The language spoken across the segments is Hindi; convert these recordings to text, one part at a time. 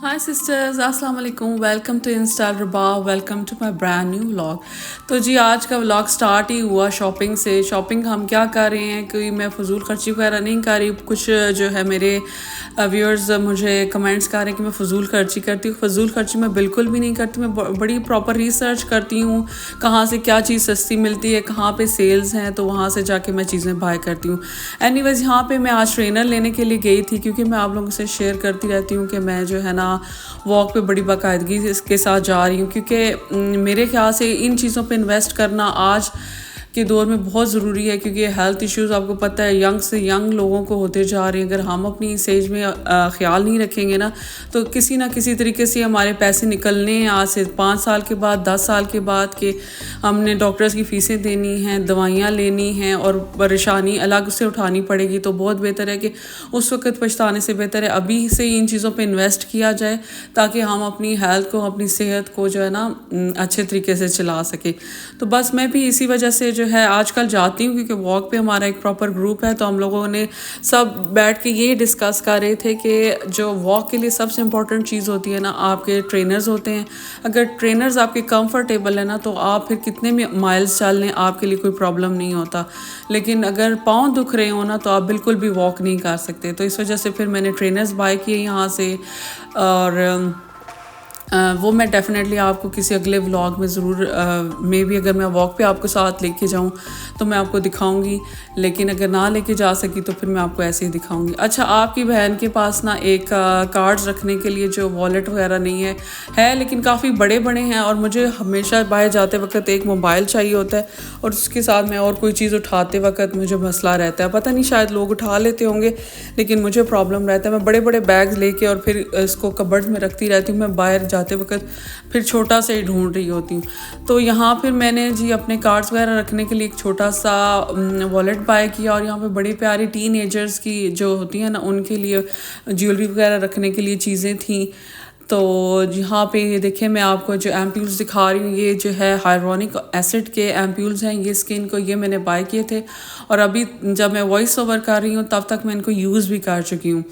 हाय सिस्टर्स, अस्सलाम वालेकुम। वेलकम टू इंस्टा रबा, welcome to my brand new vlog. तो जी आज का व्लॉग स्टार्ट ही हुआ शॉपिंग से। शॉपिंग हम क्या कर रहे हैं, कोई मैं फजूल खर्ची वगैरह नहीं कर रही। कुछ जो है मेरे व्यूअर्स मुझे कमेंट्स कर रहे हैं कि मैं फ़जूल खर्ची करती हूँ। फ़जूल खर्ची मैं बिल्कुल भी नहीं करती। मैं बड़ी प्रॉपर रिसर्च करती हूँ, कहाँ से क्या चीज़ सस्ती मिलती है, कहाँ पे सेल्स हैं, तो वहाँ से जाके मैं चीज़ें बाय करती हूँ। एनीवेज यहाँ पे मैं आज ट्रेनर लेने के लिए गई थी, क्योंकि मैं आप लोगों से शेयर करती रहती हूँ कि मैं जो है ना वॉक पे बड़ी बाकायदगी इसके साथ जा रही हूँ, क्योंकि मेरे ख्याल से इन चीज़ों पे इन्वेस्ट करना आज के दौर में बहुत ज़रूरी है। क्योंकि हेल्थ इश्यूज़ आपको पता है यंग से यंग लोगों को होते जा रहे हैं। अगर हम अपनी इस एज में ख्याल नहीं रखेंगे तो किसी ना किसी तरीके से हमारे पैसे निकलने हैं आज से 5 साल के बाद, 10 साल के बाद, कि हमने डॉक्टर्स की फ़ीसें देनी हैं, दवाइयाँ लेनी हैं और परेशानी अलग से उठानी पड़ेगी। तो बहुत बेहतर है कि उस वक्त पछताने से बेहतर है अभी से इन चीज़ों पे इन्वेस्ट किया जाए, ताकि हम अपनी हेल्थ को, अपनी सेहत को जो है ना अच्छे तरीके से चला सके। तो बस मैं भी इसी वजह से जो है आजकल जाती हूँ, क्योंकि वॉक पे हमारा एक प्रॉपर ग्रुप है। तो हम लोगों ने सब बैठ के ये डिस्कस कर रहे थे कि जो वॉक के लिए सबसे इम्पॉर्टेंट चीज़ होती है ना, आपके ट्रेनर्स होते हैं। अगर ट्रेनर्स आपके कंफर्टेबल है ना, तो आप फिर कितने भी माइल्स चल लें आपके लिए कोई प्रॉब्लम नहीं होता। लेकिन अगर पाँव दुख रहे हो ना, तो आप बिल्कुल भी वॉक नहीं कर सकते। तो इस वजह से फिर मैंने ट्रेनर्स बाय किए यहाँ से। और वो मैं डेफ़िनेटली आपको किसी अगले व्लॉग में ज़रूर मे बी अगर मैं वॉक पे आपको साथ लेके जाऊँ तो मैं आपको दिखाऊंगी। लेकिन अगर ना लेके जा सकी तो फिर मैं आपको ऐसे ही दिखाऊंगी। अच्छा, आपकी बहन के पास ना एक कार्ड्स रखने के लिए जो वॉलेट वगैरह नहीं है लेकिन काफ़ी बड़े बड़े हैं। और मुझे हमेशा बाहर जाते वक्त एक मोबाइल चाहिए होता है, और उसके साथ मैं और कोई चीज़ उठाते वक्त मुझे मसला रहता है। पता नहीं, शायद लोग उठा लेते होंगे, लेकिन मुझे प्रॉब्लम रहता है। मैं बड़े बड़े बैग्स लेके और फिर इसको कबर्ड में रखती रहती हूँ। मैं बाहर जाते वक्त फिर छोटा सा ही ढूंढ रही होती हूँ। तो यहाँ फिर मैंने जी अपने कार्ड्स वगैरह रखने के लिए एक छोटा सा वॉलेट बाय किया। और यहाँ पे बड़ी प्यारी टीन एजर्स की जो होती हैं ना, उनके लिए ज्वेलरी वगैरह रखने के लिए चीज़ें थी। तो यहाँ पे ये देखिए, मैं आपको जो एम्प्यूल्स दिखा रही हूँ, ये जो है हाइलोरॉनिक एसिड के एम्प्यूल्स हैं। ये स्किन को ये मैंने बाय किए थे, और अभी जब मैं वॉइस ओवर कर रही हूँ तब तक मैं इनको यूज़ भी कर चुकी हूँ।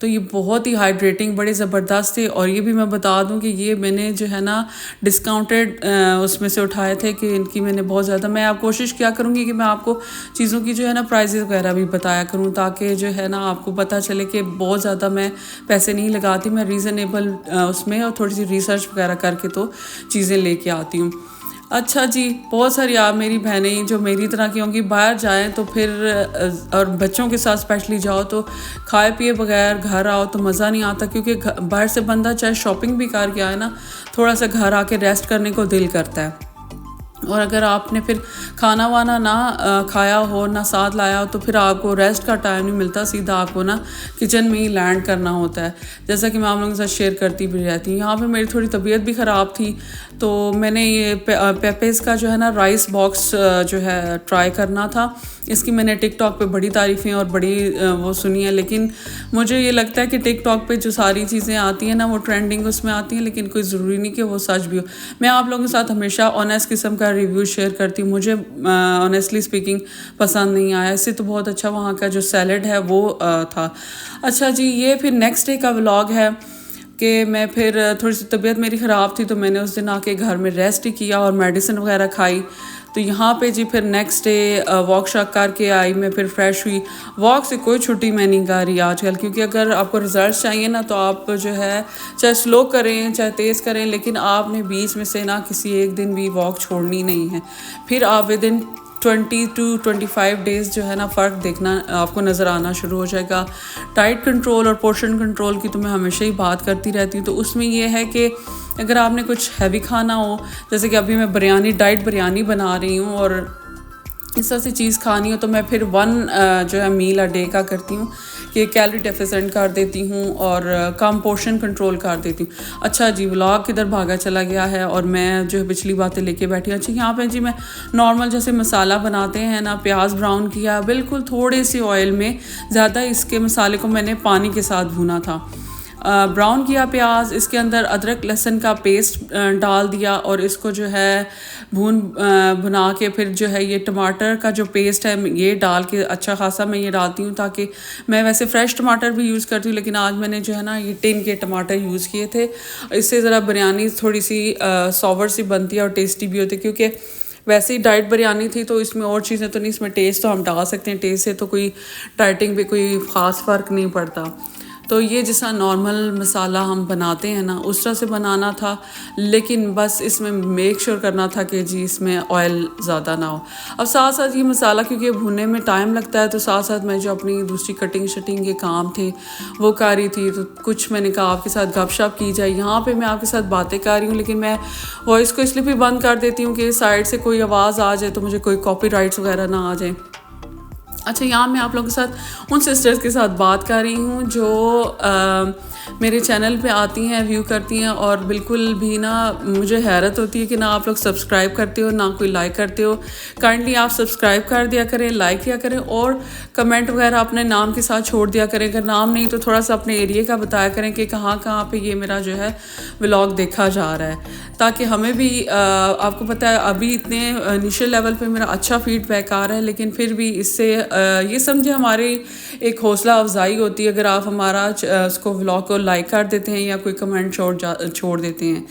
तो ये बहुत ही हाइड्रेटिंग, बड़े ज़बरदस्त थे। और ये भी मैं बता दूं कि ये मैंने जो है ना डिस्काउंटेड उसमें से उठाए थे, कि इनकी मैंने बहुत ज़्यादा, मैं आप कोशिश क्या करूँगी कि मैं आपको चीज़ों की जो है ना प्राइजेस वगैरह भी बताया करूँ, ताकि जो है ना आपको पता चले कि बहुत ज़्यादा मैं पैसे नहीं लगाती। मैं रीज़नेबल उसमें और थोड़ी सी रिसर्च वगैरह करके तो चीज़ें लेके आती हूँ। अच्छा जी, बहुत सारी आप मेरी बहनें जो मेरी तरह की होंगी, बाहर जाएं तो फिर और बच्चों के साथ स्पेशली जाओ तो खाए पिए बगैर घर आओ तो मज़ा नहीं आता। क्योंकि बाहर से बंदा चाहे शॉपिंग भी करके आए ना, थोड़ा सा घर आके रेस्ट करने को दिल करता है। और अगर आपने फिर खाना वाना ना खाया हो, ना साथ लाया हो, तो फिर आपको रेस्ट का टाइम नहीं मिलता। सीधा आपको ना किचन में ही लैंड करना होता है, जैसा कि मैं आप लोगों के साथ शेयर करती भी रहती हूँ। यहाँ पे मेरी थोड़ी तबीयत भी ख़राब थी, तो मैंने ये पेपेज़ का जो है ना राइस बॉक्स जो है ट्राई करना था। इसकी मैंने टिकटॉक पे बड़ी तारीफ़ें और बड़ी वो सुनी है। लेकिन मुझे ये लगता है कि टिकटॉक पे जो सारी चीज़ें आती हैं ना, वो ट्रेंडिंग उसमें आती हैं, लेकिन कोई ज़रूरी नहीं कि वो सच भी हो। मैं आप लोगों के साथ हमेशा ऑनेस्ट किस्म का रिव्यू शेयर करती हूँ। मुझे ऑनेस्टली स्पीकिंग पसंद नहीं आया। इससे तो बहुत अच्छा वहाँ का जो सैलड है वो था। अच्छा जी, ये फिर नेक्स्ट डे का व्लॉग है कि मैं फिर थोड़ी सी तबीयत मेरी ख़राब थी, तो मैंने उस दिन आके घर में रेस्ट ही किया और मेडिसिन वगैरह खाई। तो यहाँ पे जी फिर नेक्स्ट डे वॉक शॉक करके आई, मैं फिर फ्रेश हुई। वॉक से कोई छुट्टी मैं नहीं कर रही आजकल, क्योंकि अगर आपको रिजल्ट चाहिए ना, तो आप जो है चाहे स्लो करें चाहे तेज़ करें, लेकिन आपने बीच में से ना किसी एक दिन भी वॉक छोड़नी नहीं है। फिर आप विद इन 20 to 25 डेज़ जो है ना फ़र्क देखना आपको नज़र आना शुरू हो जाएगा। डाइट कंट्रोल और पोर्शन कंट्रोल की तो मैं हमेशा ही बात करती रहती हूँ। तो उसमें ये है कि अगर आपने कुछ हैवी खाना हो, जैसे कि अभी मैं डाइट बिरयानी बना रही हूँ, और इस तरह से चीज़ खानी हो, तो मैं फिर जो है मील अ डे का करती हूँ कि कैलोरी डेफिसिएंट कर देती हूँ और कम पोर्शन कंट्रोल कर देती हूँ। अच्छा जी, व्लॉग किधर भागा चला गया है और मैं जो है पिछली बातें लेके बैठी हूँ। अच्छा, यहाँ पे जी मैं नॉर्मल जैसे मसाला बनाते हैं ना, प्याज ब्राउन किया बिल्कुल थोड़े से ऑयल में, ज़्यादा इसके मसाले को मैंने पानी के साथ भुना था। ब्राउन किया प्याज, इसके अंदर अदरक लहसुन का पेस्ट डाल दिया, और इसको जो है बना के फिर जो है ये टमाटर का जो पेस्ट है ये डाल के अच्छा खासा मैं ये डालती हूँ, ताकि मैं वैसे फ्रेश टमाटर भी यूज़ करती हूँ, लेकिन आज मैंने जो है ना ये टिन के टमाटर यूज़ किए थे। इससे ज़रा बिरयानी थोड़ी सी सॉवर सी बनती है और टेस्टी भी होती है, क्योंकि वैसे ही डाइट बिरयानी थी तो इसमें और चीज़ें तो नहीं, इसमें टेस्ट तो हम डाल सकते हैं, टेस्ट से तो कोई डाइटिंग पे कोई ख़ास फ़र्क नहीं पड़ता। तो ये जैसा नॉर्मल मसाला हम बनाते हैं ना उस तरह से बनाना था, लेकिन बस इसमें मेक श्योर करना था कि जी इसमें ऑयल ज़्यादा ना हो। अब साथ साथ ये मसाला क्योंकि भुनने में टाइम लगता है, तो साथ साथ मैं जो अपनी दूसरी कटिंग शटिंग के काम थे वो कर रही थी, तो कुछ मैंने कहा आपके साथ गपशप की जाए। यहाँ पे मैं आपके साथ बातें कर रही हूँ, लेकिन मैं वॉइस को इसलिए भी बंद कर देती हूँ कि साइड से कोई आवाज़ आ जाए तो मुझे कोई कॉपीराइट्स वगैरह ना आ जाए। अच्छा, यहाँ मैं आप लोगों के साथ उन सिस्टर्स के साथ बात कर रही हूँ जो मेरे चैनल पे आती हैं, व्यू करती हैं, और बिल्कुल भी ना मुझे हैरत होती है कि ना आप लोग सब्सक्राइब करते हो ना कोई लाइक करते हो। काइंडली आप सब्सक्राइब कर दिया करें, लाइक किया करें, और कमेंट वगैरह अपने नाम के साथ छोड़ दिया करें। अगर नाम नहीं तो थोड़ा सा अपने एरिया का बताया करें कि कहाँ कहाँ पे ये मेरा जो है व्लॉग देखा जा रहा है, ताकि हमें भी आपको पता है अभी इतने इनिशियल लेवल पे मेरा अच्छा फीडबैक आ रहा है, लेकिन फिर भी इससे ये समझे हमारी एक हौसला अफजाई होती है अगर आप हमारा उसको व्लॉग को लाइक कर देते हैं या कोई कमेंट छोड़ देते हैं।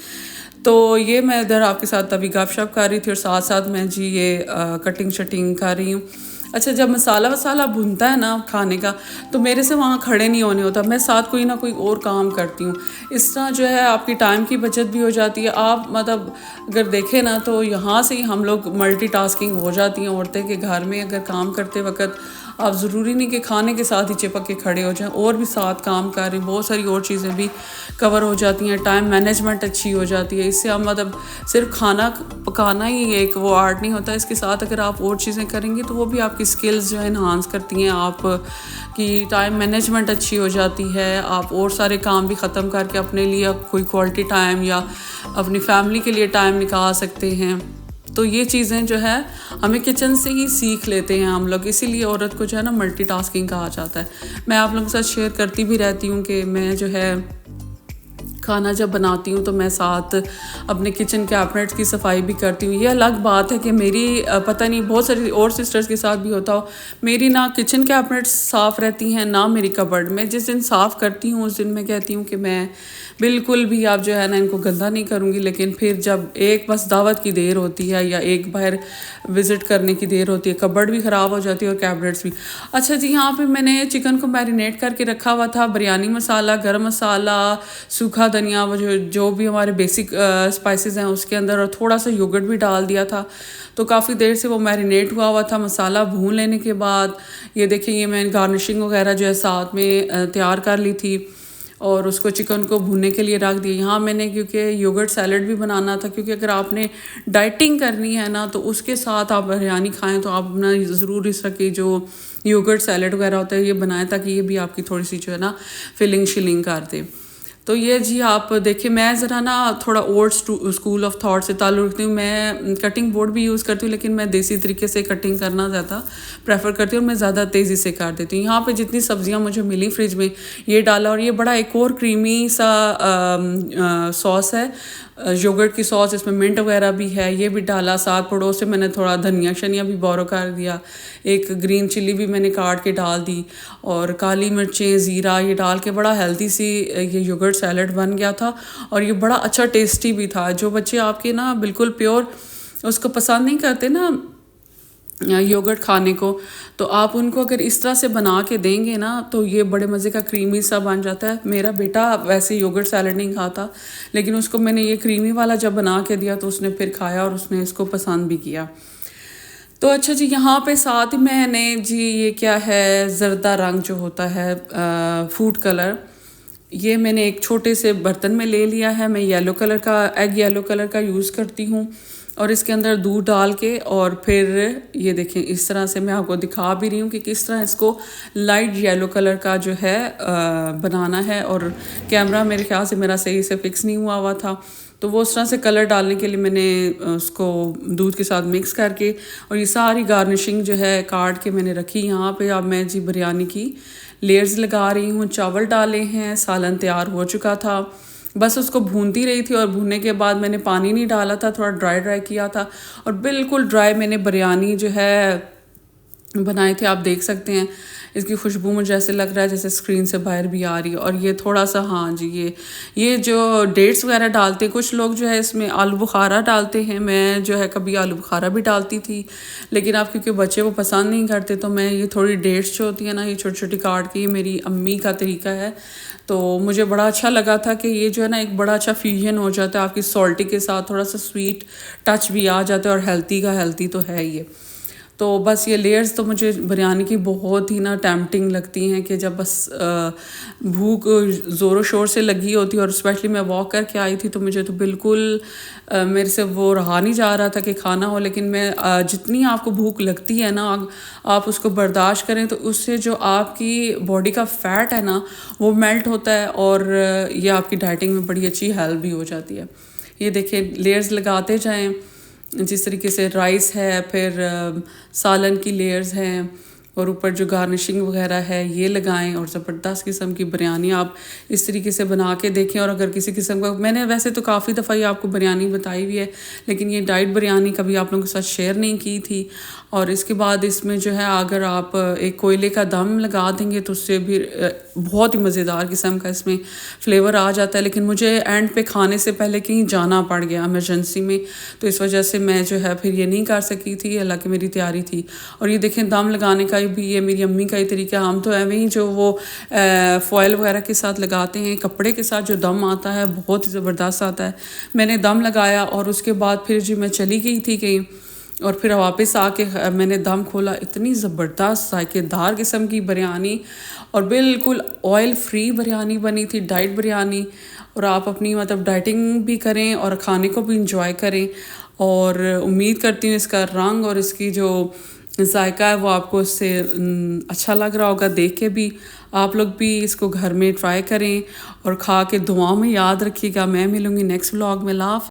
तो ये मैं इधर आपके साथ अभी गपशप कर रही थी और साथ साथ मैं जी ये कटिंग शटिंग कर रही हूँ। अच्छा, जब मसाला वसाला भुनता है ना खाने का, तो मेरे से वहाँ खड़े नहीं होने होता, मैं साथ कोई ना कोई और काम करती हूँ। इस तरह जो है आपकी टाइम की बचत भी हो जाती है। आप मतलब अगर देखें ना तो यहाँ से ही हम लोग मल्टीटास्किंग हो जाती हैं औरतें के घर में। अगर काम करते वक्त आप ज़रूरी नहीं कि खाने के साथ ही चिपक के खड़े हो जाएं, और भी साथ काम कर रही, बहुत सारी और चीज़ें भी कवर हो जाती हैं, टाइम मैनेजमेंट अच्छी हो जाती है। इससे हम मतलब सिर्फ खाना पकाना ही एक वो आर्ट नहीं होता, इसके साथ अगर आप और चीज़ें करेंगे तो वो भी आपकी स्किल्स जो है इन्हांस करती हैं, आप की टाइम मैनेजमेंट अच्छी हो जाती है। आप और सारे काम भी ख़त्म करके अपने लिए कोई क्वालिटी टाइम या अपनी फैमिली के लिए टाइम निकाल सकते हैं। तो ये चीज़ें जो है हमें किचन से ही सीख लेते हैं हम लोग, इसीलिए औरत को जो है ना मल्टीटास्किंग कहा जाता है। मैं आप लोगों के साथ शेयर करती भी रहती हूँ कि मैं जो है खाना जब बनाती हूँ तो मैं साथ अपने किचन कैबिनेट्स की सफाई भी करती हूँ। ये अलग बात है कि मेरी पता नहीं बहुत सारी और सिस्टर्स के साथ भी होता हो, मेरी ना किचन कैबिनेट्स साफ़ रहती हैं ना मेरी कबर्ड में। जिस दिन साफ़ करती हूँ उस दिन मैं कहती हूँ कि मैं बिल्कुल भी आप जो है ना इनको गंदा नहीं करूँगी, लेकिन फिर जब एक बस दावत की देर होती है या एक बाहर विज़िट करने की देर होती है, कबर्ड भी ख़राब हो जाती है और कैबिनेट्स भी। अच्छा जी, यहाँ पे मैंने चिकन को मैरिनेट करके रखा हुआ था, बिरयानी मसाला, गरम मसाला, सूखा धनिया, वो जो भी हमारे बेसिक स्पाइसेस हैं उसके अंदर, और थोड़ा सा योगर्ट भी डाल दिया था। तो काफ़ी देर से वो मैरिनेट हुआ था। मसाला भून लेने के बाद ये देखिए ये मैंने गार्निशिंग वगैरह जो है साथ में तैयार कर ली थी और उसको चिकन को भूनने के लिए रख दिया। यहाँ मैंने क्योंकि योगर्ट सैलड भी बनाना था, क्योंकि अगर आपने डाइटिंग करनी है ना तो उसके साथ आप बिरयानी खाएं तो आप अपना ज़रूर इस तरह की जो योगर्ट सैलड वगैरह होता है ये बनाएं, ताकि ये भी आपकी थोड़ी सी जो है ना फिलिंग शिलिंग कर दे। तो ये जी आप देखिए मैं ज़रा ना थोड़ा ओल्ड स्कूल ऑफ थॉट से ताल्लुक़ रखती हूँ। मैं कटिंग बोर्ड भी यूज़ करती हूँ, लेकिन मैं देसी तरीके से कटिंग करना ज़्यादा प्रेफर करती हूँ और मैं ज़्यादा तेज़ी से कर देती हूँ। यहाँ पे जितनी सब्जियाँ मुझे मिली फ्रिज में ये डाला, और ये बड़ा एक और क्रीमी सा सॉस है, योगर्ट की सॉस, इसमें मिंट वगैरह भी है, ये भी डाला। साथ पड़ोस से मैंने थोड़ा धनिया शनिया भी बोरो कर दिया, एक ग्रीन चिल्ली भी मैंने काट के डाल दी, और काली मिर्चें, ज़ीरा ये डाल के बड़ा हेल्दी सी ये योगर्ट सैलड बन गया था। और ये बड़ा अच्छा टेस्टी भी था। जो बच्चे आपके ना बिल्कुल प्योर उसको पसंद नहीं करते ना योगर्ट खाने को, तो आप उनको अगर इस तरह से बना के देंगे ना तो ये बड़े मज़े का क्रीमी सा बन जाता है। मेरा बेटा वैसे योगर्ट सैलड नहीं खाता, लेकिन उसको मैंने ये क्रीमी वाला जब बना के दिया तो उसने फिर खाया और उसने इसको पसंद भी किया। तो अच्छा जी, यहाँ पे साथ ही मैंने जी ये क्या है जर्दा रंग जो होता है फूड कलर, ये मैंने एक छोटे से बर्तन में ले लिया है। मैं येलो कलर का एग येलो कलर का यूज़ करती हूँ, और इसके अंदर दूध डाल के, और फिर ये देखें इस तरह से मैं आपको दिखा भी रही हूँ कि किस तरह इसको लाइट येलो कलर का जो है बनाना है। और कैमरा मेरे ख्याल से मेरा सही से फिक्स नहीं हुआ था, तो वो उस तरह से कलर डालने के लिए मैंने उसको दूध के साथ मिक्स करके, और ये सारी गार्निशिंग जो है काट के मैंने रखी यहाँ पे। अब मैं जी बिरयानी की लेयर्स लगा रही हूँ। चावल डाले हैं, सालन तैयार हो चुका था, बस उसको भूनती रही थी और भूनने के बाद मैंने पानी नहीं डाला था, थोड़ा ड्राई ड्राई किया था और बिल्कुल ड्राई मैंने बिरयानी जो है बनाए थे। आप देख सकते हैं इसकी खुशबू मुझे ऐसे लग रहा है जैसे स्क्रीन से बाहर भी आ रही है। और ये थोड़ा सा, हाँ जी, ये जो डेट्स वगैरह डालते हैं कुछ लोग जो है इसमें आलू बुखारा डालते हैं। मैं जो है कभी आलू बुखारा भी डालती थी, लेकिन आप क्योंकि बच्चे वो पसंद नहीं करते तो मैं ये थोड़ी डेट्स जो होती है ना, ये छोटी छोटी काट के, ये मेरी अम्मी का तरीका है। तो मुझे बड़ा अच्छा लगा था कि ये जो है ना एक बड़ा अच्छा फ्यूजन हो जाता है आपकी सॉल्टी के साथ, थोड़ा सा स्वीट टच भी आ जाता है और हेल्थी का हेल्थी तो है ये। तो बस ये लेयर्स तो मुझे बिरयानी की बहुत ही ना टेम्पटिंग लगती हैं कि जब बस भूख ज़ोरों शोर से लगी होती है। और स्पेशली मैं वॉक करके आई थी तो मुझे तो बिल्कुल मेरे से वो रहा नहीं जा रहा था कि खाना हो। लेकिन मैं जितनी आपको भूख लगती है ना, आप उसको बर्दाश्त करें तो उससे जो आपकी बॉडी का फ़ैट है ना वो मेल्ट होता है और ये आपकी डाइटिंग में बड़ी अच्छी हेल्प भी हो जाती है। ये देखिए लेयर्स लगाते जाएं, जिस तरीके से राइस है, फिर सालन की लेयर्स हैं और ऊपर जो गार्निशिंग वगैरह है ये लगाएं और ज़बरदस्त किस्म की बिरयानी आप इस तरीके से बना के देखें। और अगर किसी किस्म का, मैंने वैसे तो काफ़ी दफ़ा ये आपको बिरयानी बताई हुई है, लेकिन ये डाइट बिरयानी कभी आप लोगों के साथ शेयर नहीं की थी। और इसके बाद इसमें जो है अगर आप एक कोयले का दम लगा देंगे तो उससे भी बहुत ही मज़ेदार किस्म का इसमें फ्लेवर आ जाता है। लेकिन मुझे एंड पे खाने से पहले कहीं जाना पड़ गया इमरजेंसी में, तो इस वजह से मैं जो है फिर ये नहीं कर सकी थी, हालांकि मेरी तैयारी थी। और ये देखें दम लगाने का भी ये मेरी अम्मी का ही तरीका। हम तो एवं ही जो वो फॉयल वगैरह के साथ लगाते हैं, कपड़े के साथ जो दम आता है बहुत ही ज़बरदस्त आता है। मैंने दम लगाया और उसके बाद फिर जी मैं चली गई थी कहीं और फिर वापस आके मैंने दम खोला। इतनी ज़बरदस्त जायकेदार किस्म की बिरयानी और बिल्कुल ऑयल फ्री बिरयानी बनी थी, डाइट बिरयानी। और आप अपनी मतलब डाइटिंग भी करें और खाने को भी इंजॉय करें। और उम्मीद करती हूँ इसका रंग और इसकी जो जायका है वो आपको इससे अच्छा लग रहा होगा देख के भी। आप लोग भी इसको घर में ट्राई करें और खा के दुआ में याद रखिएगा। मैं मिलूँगी नेक्स्ट व्लॉग में। लाफ